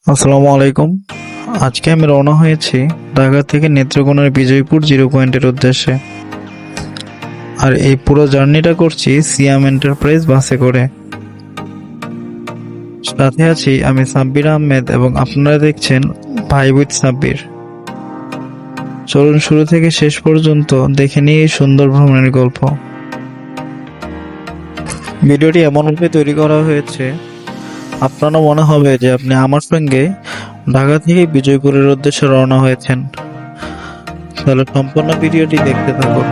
আসসালামু আলাইকুম। আজকে আমি রওনা হয়েছি ঢাকা থেকে নেত্রকোনার বিজয়পুর জিরো পয়েন্টের উদ্দেশ্যে। আর এই পুরো জার্নিটা করছি সিয়াম এন্টারপ্রাইজ বাসে করে। সাথে আছি আমি সাব্বির আহমেদ এবং আপনারা দেখছেন ভাই উইথ সাব্বির। চলুন শুরু থেকে শেষ পর্যন্ত দেখে নিই এই সুন্দর ভ্রমণের গল্প। ভিডিওটি এমনভাবে তৈরি করা হয়েছে আপনারও মনে হবে যে আপনি আমার সঙ্গে ঢাকা থেকে বিজয়পুরের উদ্দেশ্যে রওনা হয়েছেন। তাহলে সম্পূর্ণ ভিডিওটি দেখতে থাকুন।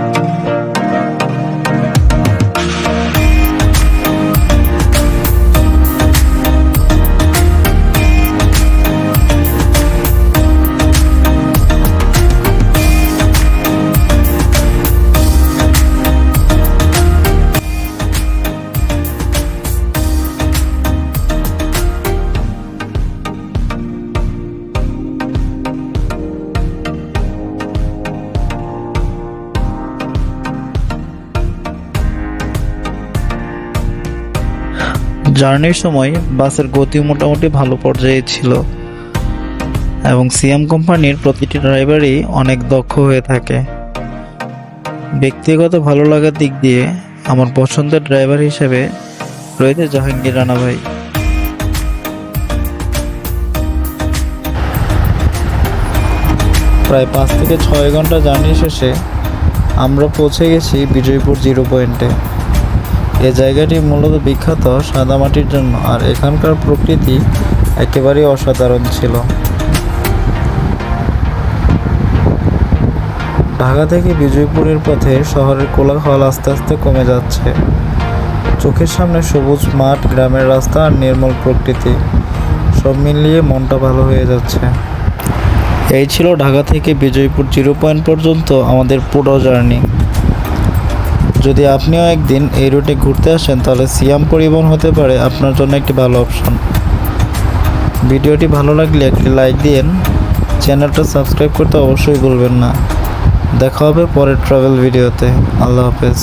জার্নির সময় বাসের গতি মোটামুটি ভালো পর্যায়ে ছিল এবং সিয়াম কোম্পানির প্রতিটি ড্রাইভারই অনেক দক্ষ হয়ে থাকে। ব্যক্তিগত ভালো লাগার দিক দিয়ে আমার পছন্দের ড্রাইভার হিসেবে রয়েছে জাহাঙ্গীর রানা ভাই। প্রায় 5 থেকে 6 ঘন্টা জার্নি শেষে আমরা পৌঁছে গেছি বিজয়পুর জিরো পয়েন্টে। এ জায়গাটি মূলত বিখ্যাত সাদামাটির জন্য, আর এখানকার প্রকৃতি একেবারেই অসাধারণ ছিল। ঢাকা থেকে বিজয়পুরের পথে শহরের কোলাহল আস্তে আস্তে কমে যাচ্ছে। চোখের সামনে সবুজ মাঠ, গ্রামের রাস্তা আর নির্মল প্রকৃতি, সব মিলিয়ে মনটা ভালো হয়ে যাচ্ছে। এই ছিল ঢাকা থেকে বিজয়পুর জিরো পয়েন্ট পর্যন্ত আমাদের পুরো জার্নি। যদি আপনিও একদিন এই রুটে ঘুরতে আসেন তাহলে সিয়াম পরিবহন হতে পারে আপনার জন্য একটি ভালো অপশন। ভিডিওটি ভালো লাগলে একটি লাইক দিন, চ্যানেলটা সাবস্ক্রাইব করতে অবশ্যই ভুলবেন না। দেখা হবে পরের ট্রাভেল ভিডিওতে। আল্লাহ হাফেজ।